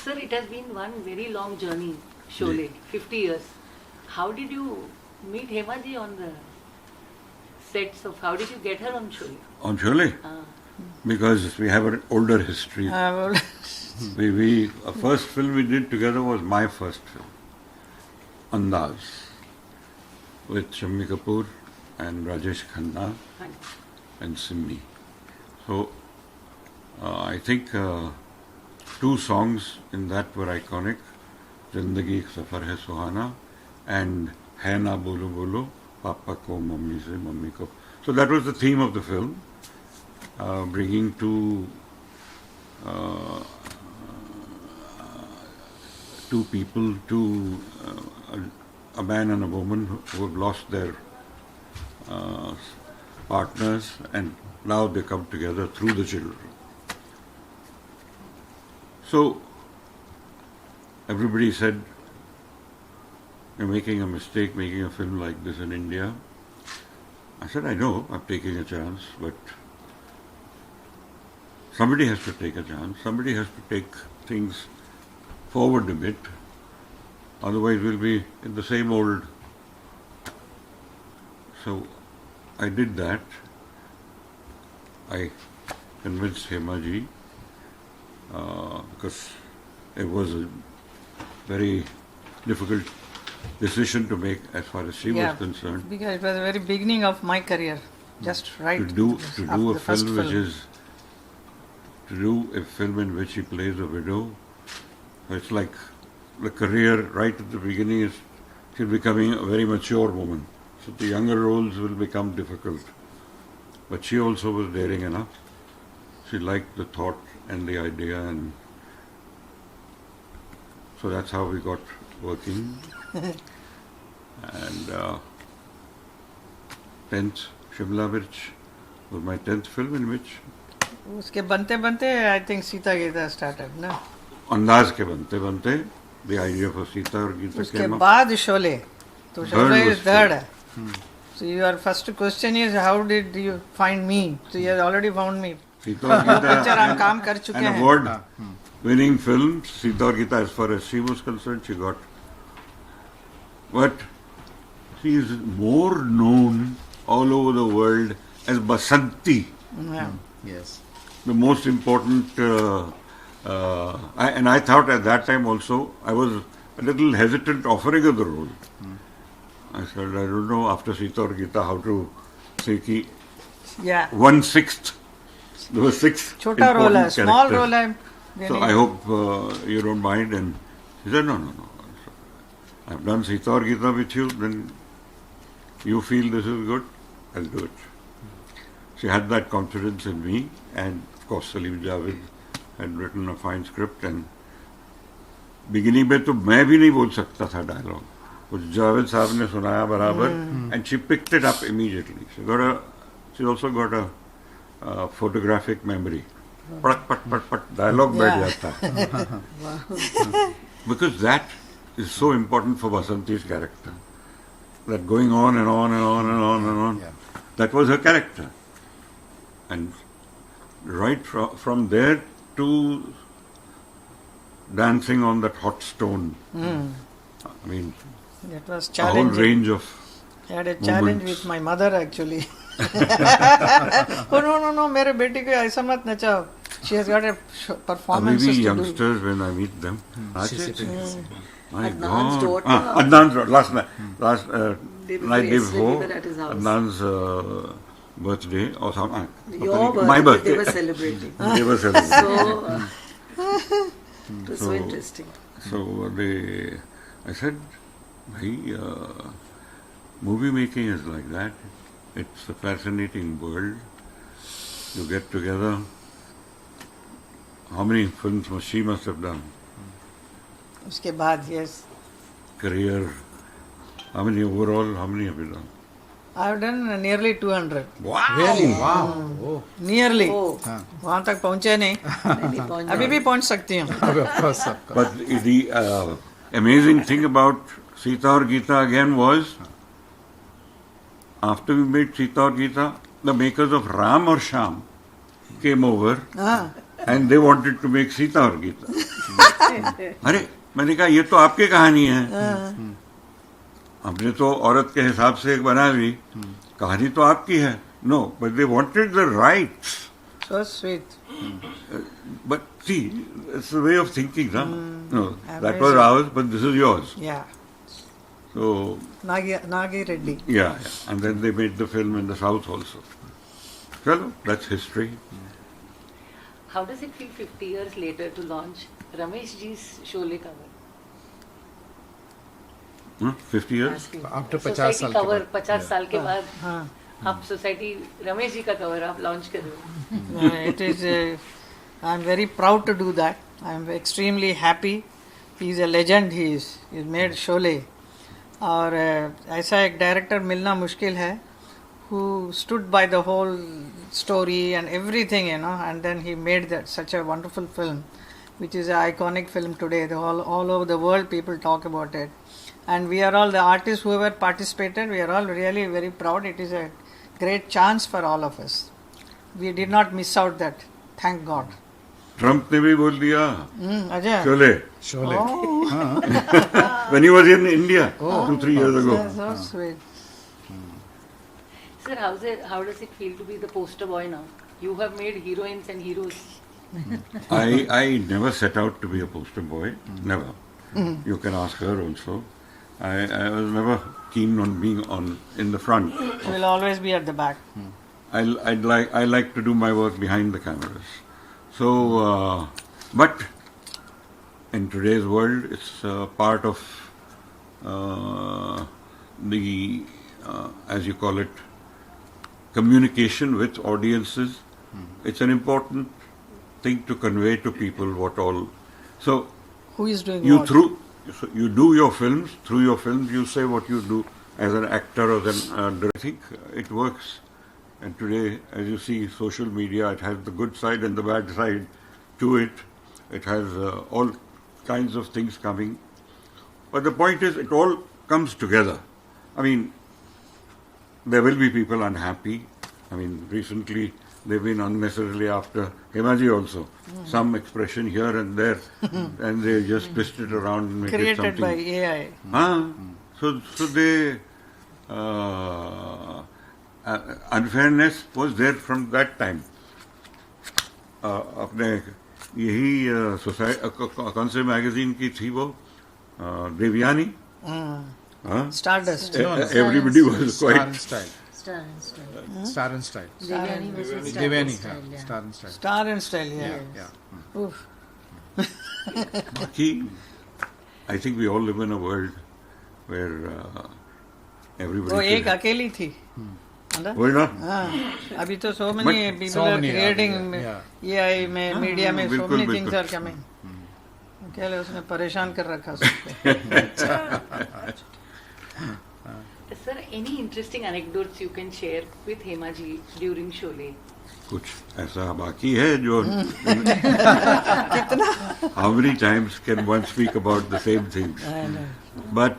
Sir, it has been one very long journey, Sholay, 50 years. How did you meet Hema ji on the sets of, how did you get her on Sholay? On Sholay? Because we have an older history. First film we did together was my first film, Andaz, with Shammi Kapoor and Rajesh Khanna and Simmi. So I think two songs in that were iconic, Zindagi Ek Safar Hai Suhana and Hai Na Bolo Bolo, Papa Ko Mummy Se Mummy Ko. So that was the theme of the film, bringing two people, a man and a woman who have lost their partners, and now they come together through the children. So everybody said, you're making a mistake making a film like this in India. I said, I know, I'm taking a chance, but somebody has to take a chance. Somebody has to take things forward a bit. Otherwise we'll be in the same old. So I did that. I convinced Hema ji because it was a very difficult decision to make as far as she was concerned. Because it was the very beginning of my career, just right. To do a film in which she plays a widow, it's like the career right at the beginning is she's becoming a very mature woman. So the younger roles will become difficult. But she also was daring enough. She liked the thought and the idea, and so that's how we got working. And 10th Shimla Mirch was my 10th film in which उसके बनते बनते I think Sita Gita started, no? अंदाज के बनते बनते the idea for Sita और गीता उसके came up. बाद शोले, तो Sholay is third. third. So your first question is how did you find me? So you have already found me. Sita और Picture हम गीता काम कर चुके an हैं. award winning film. Sita और Gita, as far as she was concerned, she got. But she is more known all over the world as Basanti. Yeah. Yes. The most important, and I thought at that time also, I was a little hesitant offering her the role. I said, I don't know after Sita or Gita how to say ki Yeah. 1/6. There were 6 छोटा role है, important small characters. Role है. So I hope you don't mind. And she said, no. I've done Sita or Gita with you, then you feel this is good, I'll do it. She had that confidence in me, and of course Salim Javed had written a fine script, and beginning में तो मैं भी नहीं बोल सकता था dialogue. कुछ जावेद साहब ने सुनाया बराबर, and she picked it up immediately. She also got a photographic memory. पट dialogue बैठ जाता. Because that is so important for Basanti's character. That going on and on and on and on and on. Yeah. That was her character. And right from there to dancing on that hot stone. I mean, That was a whole challenging. range of I had a challenge moments. with my mother actually. Oh no, मेरे बेटे को ऐसा मत नचाओ. She has got a performance maybe to do. youngsters when I meet them. My Adnan's God. daughter. Adnan's daughter. Last night Yesterday before, we were at his house. Adnan's birthday or something. Your birthday, My birthday. they were celebrating. They were celebrating. So, it was so interesting. So I said, movie making is like that. It's a fascinating world. You get together. How many films she must have done? उसके बाद yes. Career. How many overall? How many have you done? I have done nearly 200. Wow! Really? Wow. Oh. Nearly. Oh, वहाँ तक पहुँचे नहीं. नहीं पहुंच अभी भी पहुँच सकती हूँ. Of course, of course. But the amazing thing about Sita or Gita again was, after we made Sita or Gita, the makers of Ram or Sham came over हाँ. and they wanted to make Sita or Gita. अरे मैंने कहा ये तो आपकी कहानी है, हमने तो औरत के हिसाब से एक बना ली, कहानी तो आपकी है. No, but they wanted the rights. So sweet. But see, it's the way of thinking, huh? No, that Amazing. was ours, but this is yours. Yeah. So, Nagi Reddy. yeah. And then they made the film in the south also. Well, that's history. How does it feel 50 years later to launch Ramesh ji's Sholay cover? 50 years? After 50 society साल के cover बाद 50 साल के बाद हाँ. आप society Ramesh ji का cover आप लॉन्च कर रहे हो. It is. I'm very proud to do that. I'm extremely happy. He's a legend. He's made Sholay. और ऐसा एक डायरेक्टर मिलना मुश्किल है who stood by the whole story and everything, you know, and then he made that such a wonderful film, which is an iconic film today. All over the world people talk about it. And we are all, the artists whoever participated, we are all really very proud. It is a great chance for all of us. We did not miss out that. Thank God. Trump ने भी बोल दिया Ajay. Sholay Sholay Oh, when he was in India 2-3 years ago. that's so sweet. Sir, how does it feel to be the poster boy now? You have made heroines and heroes. I never set out to be a poster boy. Never. You can ask her also. I was never keen on being in the front. We'll always be at the back. I like to do my work behind the cameras. So, but in today's world, it's part of the as you call it, communication with audiences. It's an important thing to convey to people what all. So Who is doing you what? so you do your films. Through your films, you say what you do as an actor or then director. I think it works. And today, as you see, social media, it has the good side and the bad side to it. It has all kinds of things coming. But the point is, it all comes together. I mean, there will be people unhappy. I mean, recently they've been unnecessarily after Hemaji also. Some expression here and there, and they just twist it around and make it Created something. by AI. So they unfairness was there from that time. अपने यही society कौन से magazine की थी वो Devyani. Stardust. Everybody was star quite and style Star and Style. Star and style Devyani was in Star Devyani and Style, yeah. Star and style Star and style, yeah. या Oof. He, I think we all live in a world where everybody. वो एक should- अकेली थी. है ना? वही ना? हाँ, अभी तो so many But- people so are many are creating there, AI में मीडिया में so बिल्कुल, many things बिल्कुल. are coming. अकेले उसने परेशान कर रखा सबको. Sir, any interesting anecdotes you can share with Hema ji during Sholay? कुछ ऐसा बाकी है जो How many times can one speak about the same things? I know. But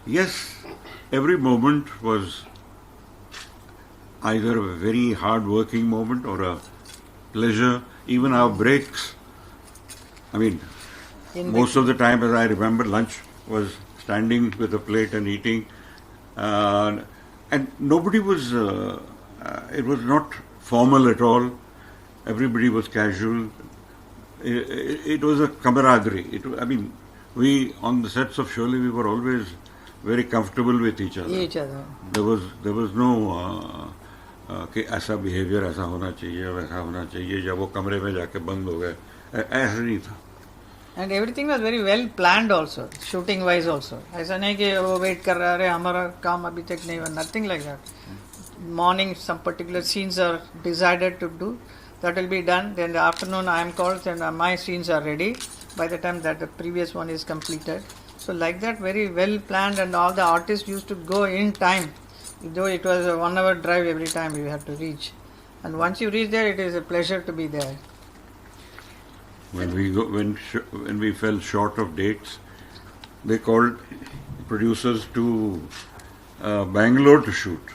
yes, every moment was either a very hard-working moment or a pleasure. Even our breaks. I mean, In most of the time, as I remember, lunch was standing with a plate and eating, and nobody was. It was not formal at all. Everybody was casual. It was a camaraderie. I mean, we on the sets of Sholay, we were always very comfortable with each other. each other. There was no कि ऐसा behaviour ऐसा होना चाहिए वैसा होना चाहिए जब वो कमरे में जाके बंद हो गए ऐसा नहीं था. And everything was very well planned also, shooting wise also. ऐसा नहीं कि वो वेट कर रहा है हमारा काम अभी तक नहीं हुआ. Nothing like that. Morning some particular scenes are decided to do. That will be done. Then the afternoon I am called and my scenes are ready by the time that the previous one is completed. So like that, very well planned, and all the artists used to go in time. Though it was a 1 hour drive every time you have to reach. And once you reach there, it is a pleasure to be there. When we fell short of dates, they called producers to Bangalore to shoot.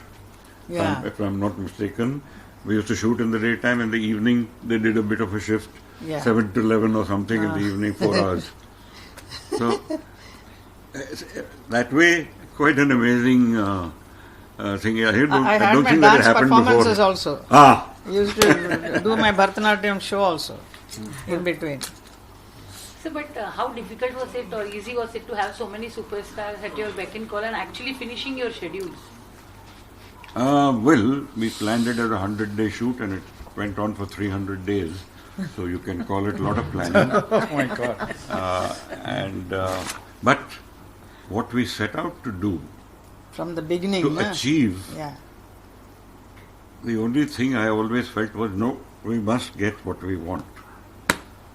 Yeah. If I'm not mistaken, we used to shoot in the daytime. In the evening, they did a bit of a shift Yeah. 7 to 11 or something in the evening, 4 hours. So, that way, quite an amazing thing. I I had don't my think that it dance happened performances before. also. Ah, I used to do my Bharatanatyam show also in between. So, but how difficult was it or easy was it to have so many superstars at your beck and call and actually finishing your schedules? well, we planned it as a 100-day shoot and it went on for 300 days. So you can call it a lot of planning. Oh my God. But what we set out to do, From the beginning. to na? achieve, Yeah. the only thing I always felt was no, we must get what we want.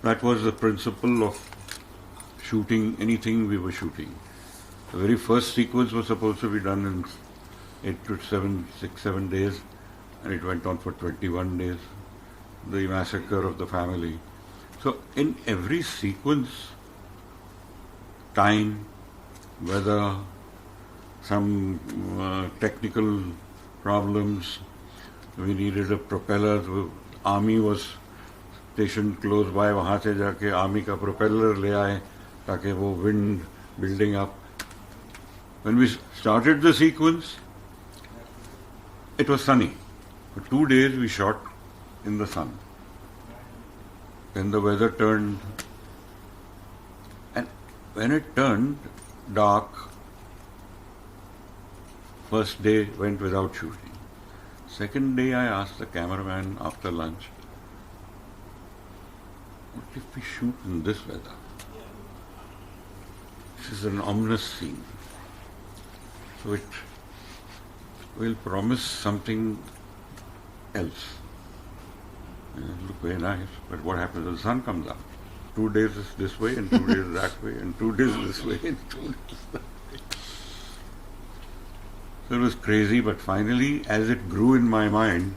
That was the principle of shooting anything we were shooting. The very first sequence was supposed to be done in 6, 7 days, and it went on for 21 days. The massacre of the family. So in every sequence, time, weather, some technical problems, we needed a propeller. The army was stationed close by. वहाँ से जाके army का propeller ले आए ताकि वो wind building up. When we started the sequence, it was sunny. For 2 days we shot in the sun. Then the weather turned, and when it turned dark, first day went without shooting. Second day I asked the cameraman after lunch, what if we shoot in this weather? This is an ominous scene. So it will promise something else. Look very nice, but what happens when the sun comes out? 2 days is this way, and 2 days that way, and 2 days this way, and 2 days that way. So it was crazy, but finally, as it grew in my mind,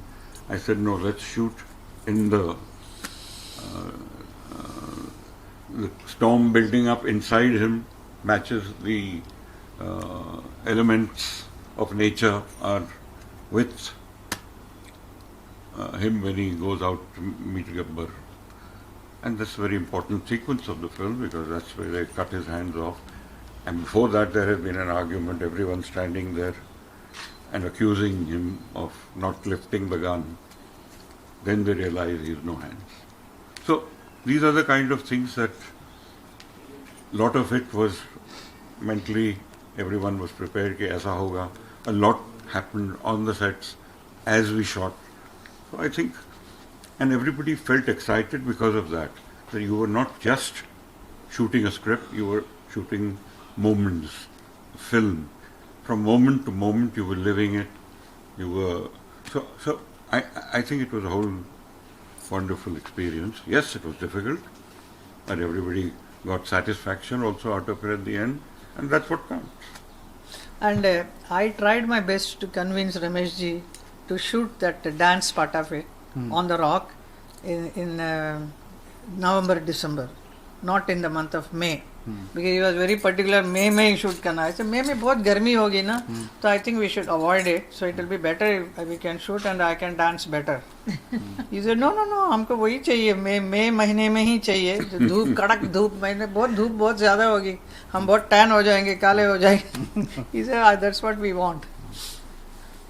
I said, no, let's shoot in the storm building up inside him matches the elements of nature are with him when he goes out to meet Gabbar. And that's a very important sequence of the film because that's where they cut his hands off. And before that there has been an argument, everyone standing there and accusing him of not lifting the gun. Then they realize he has no hands. So these are the kind of things that a lot of it was mentally, everyone was prepared कि ऐसा होगा. A lot happened on the sets as we shot. So I think, and everybody felt excited because of that. That you were not just shooting a script, you were shooting moments, film. From moment to moment you were living it. You were, so I think it was a whole wonderful experience. Yes, it was difficult, but everybody got satisfaction also out of it at the end, and that's what counts. And I tried my best to convince Rameshji to shoot that dance part of it on the rock in November, December, not in the month of May. Because he was very particular, May में ही shoot करना. I said, May में बहुत गर्मी होगी ना, so I think we should avoid it. So it will be better if we can shoot and I can dance better. He said, no, हमको वही चाहिए, May महीने में ही चाहिए. धूप कड़क धूप महीने धूप बहुत ज़्यादा होगी, हम बहुत tan हो जाएंगे, काले हो जाएंगे. He said, that's what we want.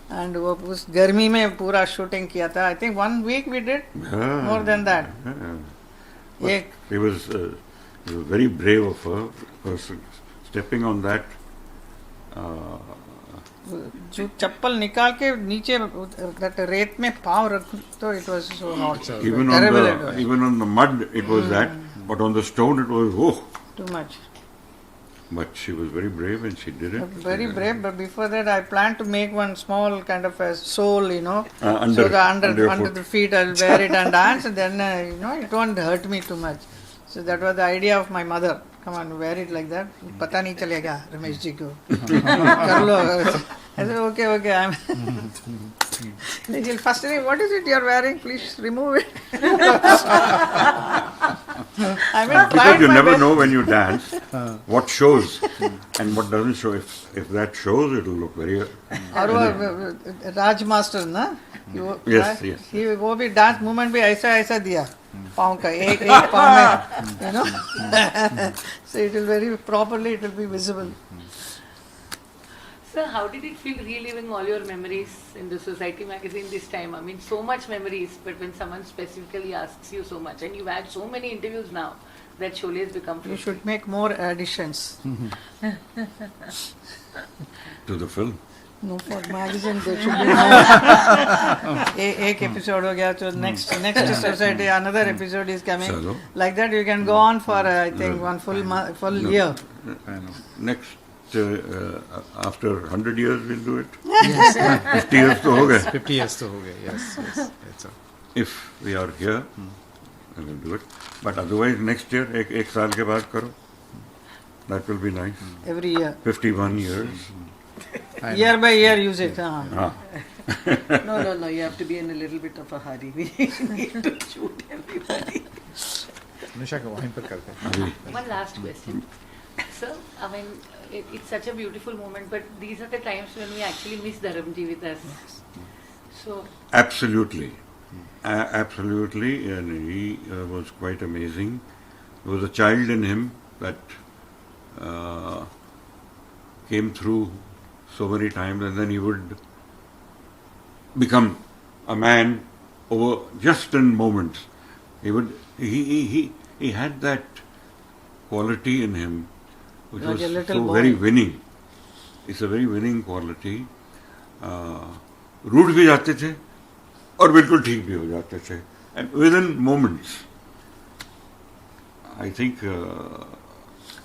And वो उस गर्मी में पूरा shooting किया था. I think 1 week we did, more than that. Yeah. It was very brave of her, person stepping on that. जो चप्पल निकाल के नीचे रेत में पाँव रख तो it was so hot. Even on the mud it was that, but on the stone it was too much. But she was very brave and she did it. Very brave, but before that I planned to make one small kind of a sole, Under the feet I'll wear it and dance, and then it won't hurt me too much. So that was the idea of my mother. Come on, wear it like that. पता नहीं चलेगा रमेश जी को. कर लो. I said okay. I'm. First thing, what is it you are wearing? Please remove it. I mean, because you never know when you dance what shows and what doesn't show. If that shows, it will look very. और वो राज master ना. Yes. वो भी dance movement भी ऐसा दिया. पाँव का एक पाँव में, you know. So it will very properly, it will be visible. Sir, how did it feel reliving all your memories in the Society magazine this time? I mean, so much memories, but when someone specifically asks you so much, and you've had so many interviews now that Sholay has become. You should make more additions. To the film. No, for magazine there should be more. एक episode हो गया, so next Society another episode is coming. Chalo. Like that you can go on for I think one full year. I know. Next, after 100 years, we'll do it. 50 years to ho gaye. 50 years to ho gaye. Yes, yes. It's a, If we are here, I will do it. But otherwise, next year, ek saal ke baad karo. That will be nice. Every year. 51 years. I know. Year by year use it. हाँ. Ah. No, you have to be in a little bit of a hurry. We need to shoot everybody. निशा का वहीं पर करते हैं. One last question. Sir, I mean, it's such a beautiful moment, but these are the times when we actually miss Dharamji with us. So, Absolutely. Absolutely. And he was quite amazing. There was a child in him that came through so many times, and then he would become a man over just in moments. He had that quality in him which Like was a little so boy. very winning. It's a very winning quality. रूठ भी जाते थे और बिल्कुल ठीक भी हो जाते थे, and within moments. I think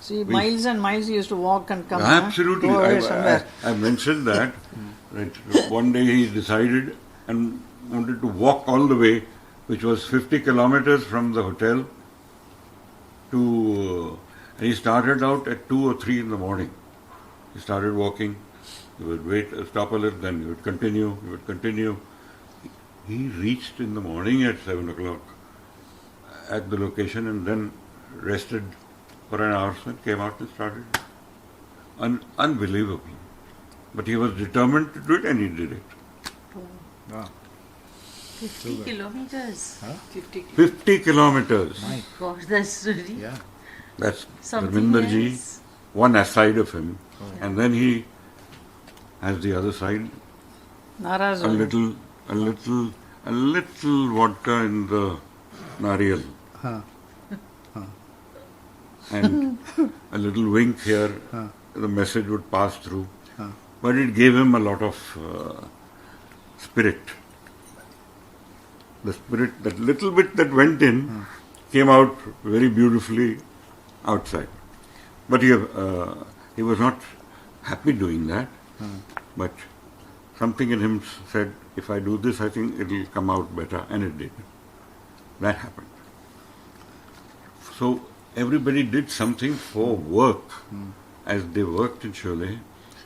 See, miles and miles he used to walk and come. absolutely. Go away somewhere. I mentioned that one day he decided and wanted to walk all the way, which was 50 kilometers from the hotel to. And he started out at 2 or 3 in the morning. He started walking. He would wait, stop a little, then he would continue. He would continue. He reached in the morning at 7 o'clock at the location, and then rested for an hour, and came out and started. Unbelievable. But he was determined to do it, and he did it. Wow. 50 kilometers. 50 kilometers. My Gosh, that's really yeah. That's something Ravinder ji, else. one side of him, and then he has the other side. Naraz. A little vodka in the nariyal, Huh. and a little wink here. Huh. The message would pass through, Huh. but it gave him a lot of spirit. The spirit, that little bit that went in, came out very beautifully outside. But he was not happy doing that. But something in him said, if I do this, I think it will come out better. And it did. That happened. So everybody did something for work. As they worked in Sholay,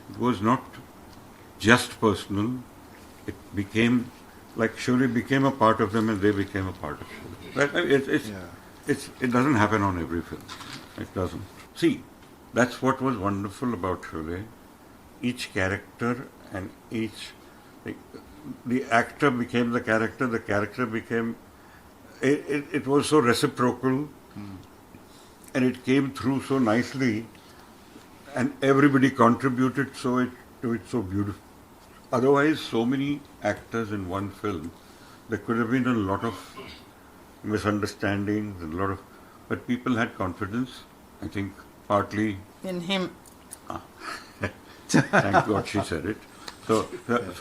it was not just personal. It became, like Sholay became a part of them and they became a part of Sholay. It doesn't happen on every film. It doesn't. See, that's what was wonderful about Sholay. Each character and the actor became the character became, it was so reciprocal, and it came through so nicely, and everybody contributed to it so beautiful. Otherwise, so many actors in one film, there could have been a lot of misunderstandings and but people had confidence, I think, partly. In him. Thank God she said it. So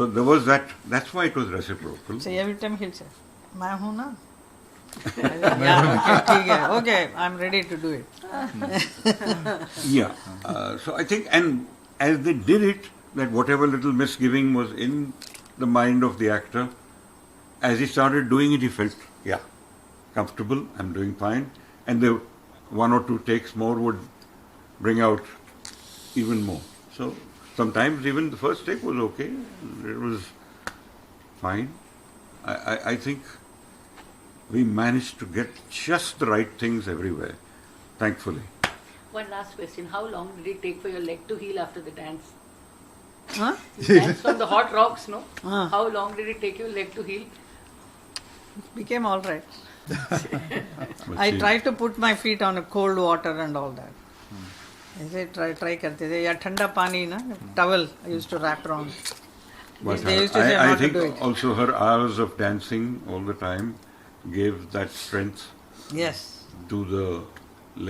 there was that. That's why it was reciprocal. So every time he'll say, "मैं हूँ ना." Yeah, okay, okay, I'm ready to do it. Yeah. So I think, and as they did it, that whatever little misgiving was in the mind of the actor, as he started doing it, he felt, yeah, comfortable, I'm doing fine. And the 1 or 2 takes more would bring out even more. So sometimes even the first take was okay. It was fine. I think we managed to get just the right things everywhere, thankfully. one last question. How long did it take for your leg to heal after the dance? Huh? You danced on the hot rocks, no? Ah. How long did it take your leg to heal? Became all right. But I she- try to put my feet on a cold water and all that. ऐसे try करते थे या ठंडा पानी ना towel I used to wrap around. But They her- used to say I not to think do it. also her hours of dancing all the time gave that strength Yes. to the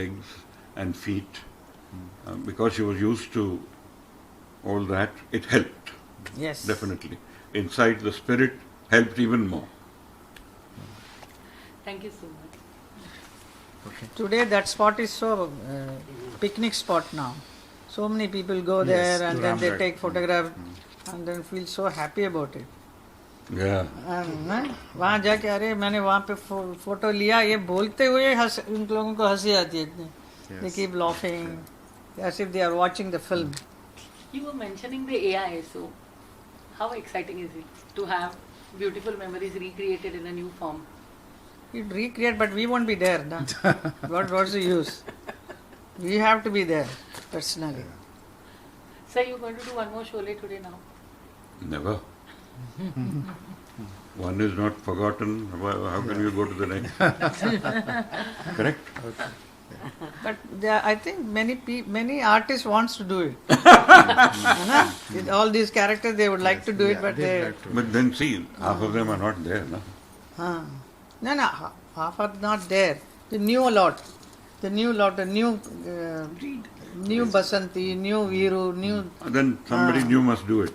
legs and feet. Because she was used to all that, it helped, Yes. definitely. Inside the spirit helped even more. Thank you so much. Today that spot is so picnic spot now. So many people go there Yes, and to then they Ramgarh. take photograph and then feel so happy about it. Yeah. वहाँ जाके अरे मैंने वहाँ पे photo लिया ये बोलते हुए उन लोगों को हंसी आती है इतनी. They Yes. keep laughing as if they are watching the film. You were mentioning the AI, so how exciting is it to have beautiful memories recreated in a new form? You recreate, but we won't be there. No? What's the use? We have to be there personally. Sir, you're going to do one more Sholay today now. Never. One is not forgotten. How can you go to the next? Correct? But I think many artists wants to do it. You know? With all these characters, they would like to do it, but they'd they. like to. But then see, half of them are not there. No? No, half are not there. The new lot, the new Basanti, new Viru, new. Then somebody new must do it.